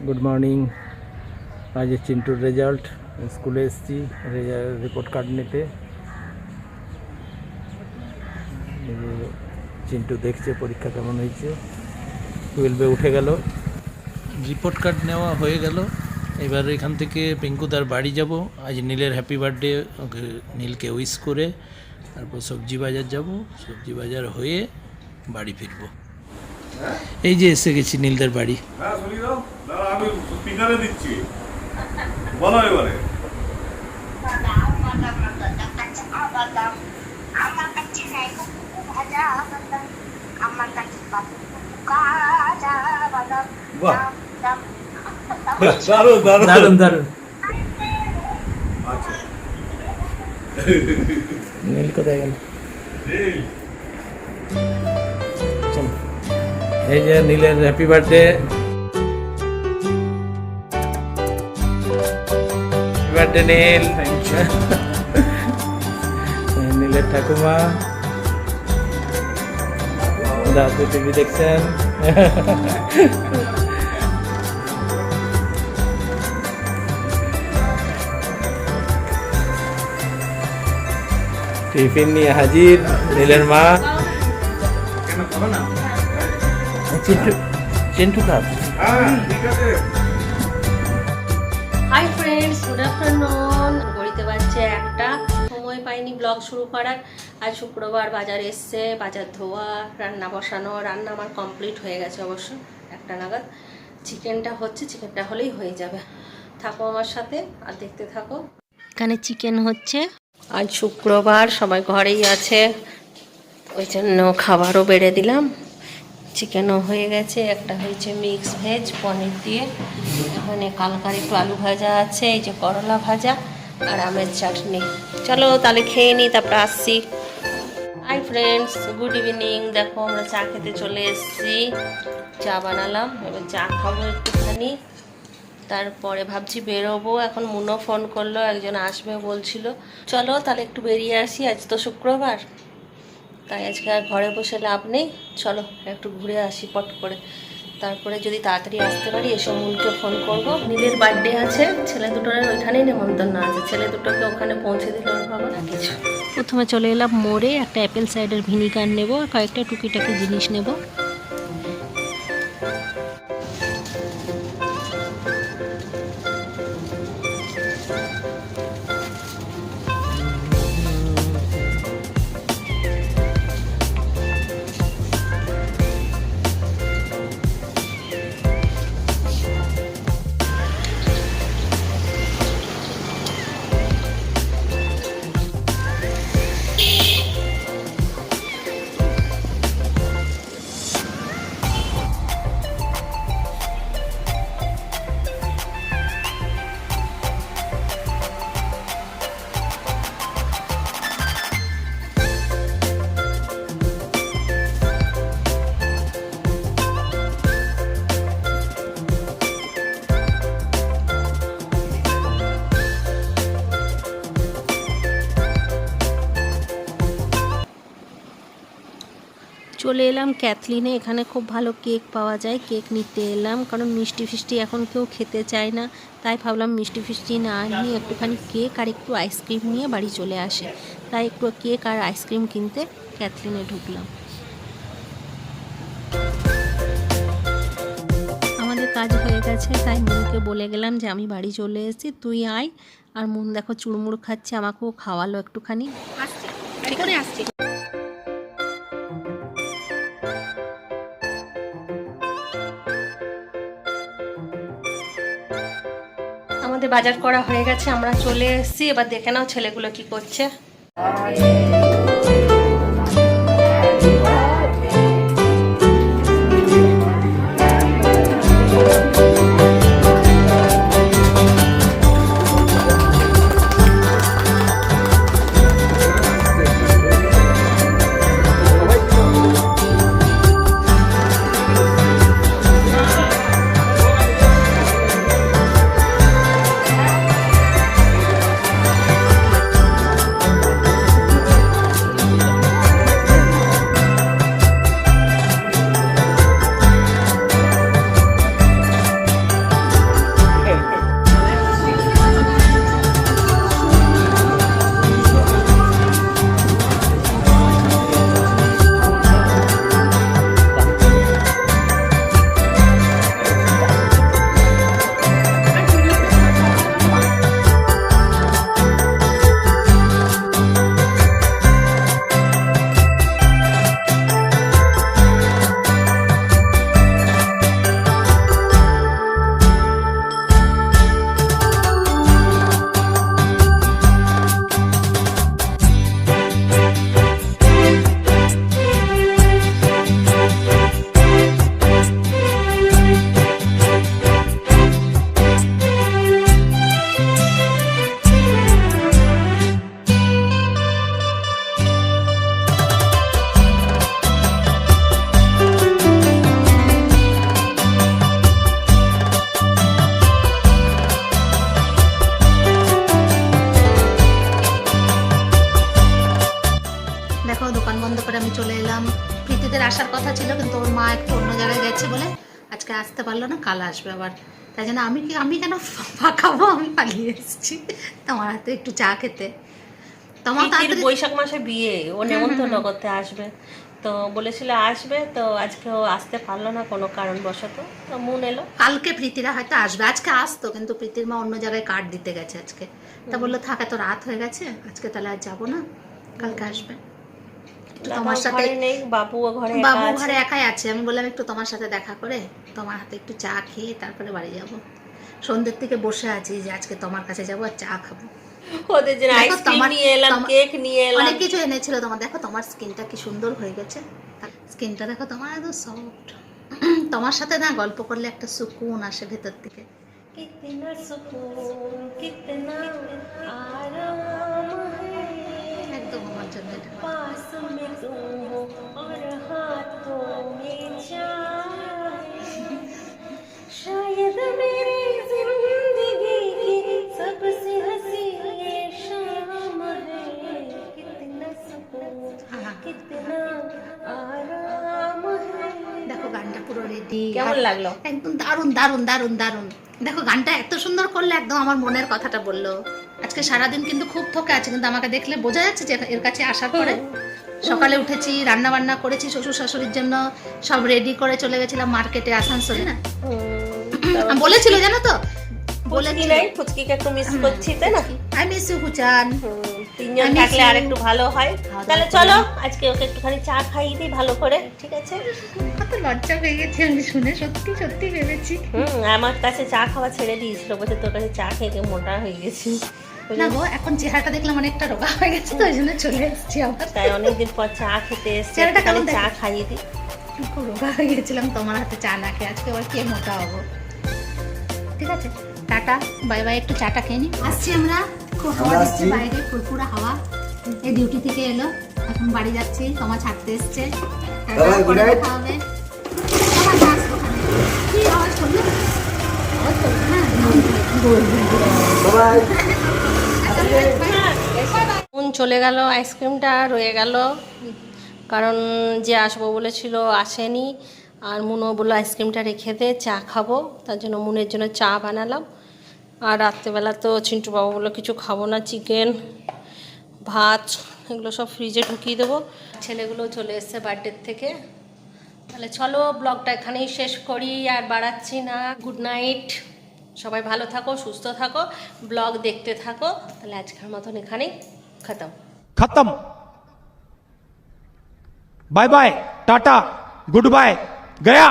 Good morning. आज चिंटूर result स्कूले एসেছি report card নিতে। चिंटू देखছে পরীক্ষা কেমন হয়েছে। 12 উঠে গেল। রিপোর্ট কার্ড নেওয়া হয়ে গেল। এবার এখান থেকে পিঙ্কুদার বাড়ি যাব। আজ নীলের হ্যাপি বার্থডে, ওকে নীলকে উইশ করে তারপর সবজি বাজার যাব। সবজি বাজার হয়ে বাড়ি ফিরব। এই যে এসে গেছি নীলদের বাড়ি। হ্যাঁ শুনি দাও, দাঁড়া আমি স্পিকারে দিচ্ছি, বলো এবারে। দারুন দারুন দারুন দারুন। আচ্ছা নীল কোথায় গেল? চল, এই যে নীলের হ্যাপি বার্থডে। হ্যাপি বার্থডে নীল। নীলের ঠাকুমা দাদু টিভি দেখছেন। টিফিন নিয়ে হাজির নীলের মা। Chintu Chintu cup. Hi friends, good afternoon. ঘড়িতে বাজছে 1টা। সময় পাইনি ব্লগ শুরু করার। আজ শুক্রবার, বাজার এসছে, বাজার ধোয়া, রান্না বসানো। রান্না আমার কমপ্লিট হয়ে গেছে অবশ্য 1টা নাগাদ। চিকেনটা হচ্ছে, চিকেনটা হলেই হয়ে যাবে। থাকো আমার সাথে আর দেখতে থাকো। এখানে চিকেন হচ্ছে। আজ শুক্রবার, সবাই ঘরেই আছে, ওই জন্য খাবারও বেড়ে দিলাম। চিকেনও হয়ে গেছে, একটা হয়েছে মিক্স ভেজ পনির দিয়ে। এখানে কালকার একটু আলু ভাজা আছে, এই যে করলা ভাজা আর আমের চাটনি। চলো তাহলে খেয়ে নিই, তারপরে আসছি। Hi friends, good evening. দেখো আমরা চা খেতে চলে এসেছি। চা বানালাম, এবার চা খাবো একটুখানি, তারপরে ভাবছি বেরোবো। এখন মুনো ফোন করলো, একজন আসবে বলছিল। চলো তাহলে একটু বেরিয়ে আসি, আজ তো শুক্রবার, তাই আজকে আর ঘরে বসে লাভ নেই। চলো একটু ঘুরে আসি পট করে, তারপরে যদি তাড়াতাড়ি আসতে পারি এসব মুনকে ফোন করবো। নীলের বার্থডে আছে, ছেলে দুটোর ওইখানেই নেমন্তন্ন আছে। ছেলে দুটোকে ওখানে পৌঁছে দিল ওর বাবা না কিছু। প্রথমে চলে এলাম মোড়ে, একটা অ্যাপেল সাইডার ভিনিগার নেবো আর কয়েকটা টুকিটাকি জিনিস নেবো। চলে এলাম ক্যাথলিনে। এখানে খুব ভালো কেক পাওয়া যায়, কেক নিতে এলাম। কারণ মিষ্টি ফিষ্টি এখন কেউ খেতে চায় না, তাই ভাবলাম মিষ্টি ফিষ্টি না নিয়ে একটুখানি কেক আর একটু আইসক্রিম নিয়ে বাড়ি চলে আসে। তাই একটু কেক আর আইসক্রিম কিনতে ক্যাথলিনে ঢুকলাম। আমাদের কাজ হয়ে গেছে, তাই মুনকে বলে গেলাম যে আমি বাড়ি চলে এসেছি, তুই আয়। আর মুন দেখো চুড়মুড় খাচ্ছে, আমাকেও খাওয়ালো একটুখানি। আসছে ঠিক করে আসছে। আমাদের বাজার করা হয়ে গেছে, আমরা চলে এসেছি। এবার দেখে নাও ছেলেগুলো কি করছে। আজকে আসতে পারলো না, কাল আসবে আবার। তাই জন্য আমি কেন পাকাবো, আমি পালিয়ে এসেছি তোমার হাতে একটু চা খেতে। তোমার প্রীতির বৈশাখ মাসে বিয়ে, ও নেমন্তন্ন করতে আসবে, তো বলেছিল আসবে, তো আজকে ও আসতে পারলো না কোনো কারণবশত, তো মন এলো। কালকে প্রীতিরা হয়তো আসবে, আজকে আসতো কিন্তু প্রীতির মা অন্য জায়গায় কার্ড দিতে গেছে আজকে। তা বললো থাক, এত রাত হয়ে গেছে আজকে, তাহলে আর যাবো না, কালকে আসবে। তোমার সাথে নেই, বাবুও ঘরে বাবু ঘরে একাই আছে। আমি বললাম একটু তোমার সাথে দেখা করে তোমার হাতে একটু চা খেয়ে তারপরে বাড়ি যাব। সন্ধ্যের থেকে বসে আছি যে আজকে তোমার কাছে যাবো আর চা খাবো। ওদের জন্য আইসক্রিম নিয়ে এলাম, কেক নিয়ে এলাম, অনেক কিছু এনেছিল তোমার। দেখো তোমার স্কিনটা কি সুন্দর হয়ে গেছে, স্কিনটা দেখো তোমার এত সফট। তোমার সাথে না গল্প করলে একটা সুকুন আসে ভেতর থেকে। কিতনা সুকুন, কিতনা আরাম है, একদম আমার জন্য এটা। पास में तुम हो और हाथों में चाहे, शायद मेरी जिंदगी की सबसे हंसी ये शाम है, कितना सुकून, कितना आराम है। দেখো গানটা পুরো রেডি। কেমন লাগলো? একদম দারুণ দারুণ দারুণ দারুণ। দেখো গানটা এত সুন্দর করলে, একদম আমার মনের কথাটা বললো। আজকে সারাদিন কিন্তু খুব থকে আছে, কিন্তু আমাকে দেখলে বোঝা যাচ্ছে যে এর কাছে আসার পরে সকালে উঠেছি, রান্না বান্না করেছি শ্বশুর শাশুড়ির জন্য, সব রেডি করে চলে গেছিলাম মার্কেটে আসানসোলে না। বলেছিল জানো তো, ফুচকি নাই, ফুচকিকে একটু মিস করছি, তাই না? আই মিস ইউ হুচান। তিনজন থাকলে আর একটু ভালো হয়। তাহলে চলো আজকে ওকে একটুখানি চা খাইয়ে দিই ভালো করে, ঠিক আছে? কত লজ্জা পেয়ে গেছি আমি শুনে, সত্যি সত্যি ভেবেছি। আমার কাছে চা খাওয়া ছেড়ে দিয়েছিল, বলছে তোর কাছে চা খেয়ে মোটা হয়ে গেছি। না গো, এখন চেহারাটা দেখলাম অনেকটা রোগা হয়ে গেছে, তো ওই জন্য চলে এসেছি আবার। তাই অনেকদিন পর চা খেতে এসেছি, চেহারাটা কেমন চা দেখো? খাইয়ে দিই। খুব রোগা হয়ে গেছিলাম তোমার হাতে চা না খেয়ে, আজকে আবার কে মোটা হবো। ঠিক আছে, টাটা বাই বাই। একটু চাটা খেয়ে নি, আসছি আমরা। খুব হাওয়া দিচ্ছে বাইরে, পুরো হাওয়া। এই ডিউটি থেকে এলো, এখন বাড়ি যাচ্ছি, তোমার ছাড়তে এসছে। পরে দেখা হবে। তোমার নাচ ওখানে। কি আওয়াজ করলো? আওয়াজ করলো না? মন চলে গেল, আইসক্রিমটা রয়ে গেল, কারণ যে আসবো বলেছিল আসেনি। আর মুনও বললো আইসক্রিমটা রেখে দে, চা খাবো, তার জন্য মুনের জন্য চা বানালাম। আর রাত্রেবেলা তো চিন্টু বাবু বললো কিছু খাবো না, চিকেন ভাত এগুলো সব ফ্রিজে ঢুকিয়ে দেবো। ছেলেগুলো চলে এসছে বার্থডের থেকে। তাহলে চলো ব্লগটা এখানেই শেষ করি, আর বাড়াচ্ছি না। গুড নাইট, সবাই ভালো থাকো, সুস্থ থাকো, ব্লগ দেখতে থাকো। তাহলে আজকের মতন এখানেই খতম। खत्म। Bye bye, tata, goodbye, गया।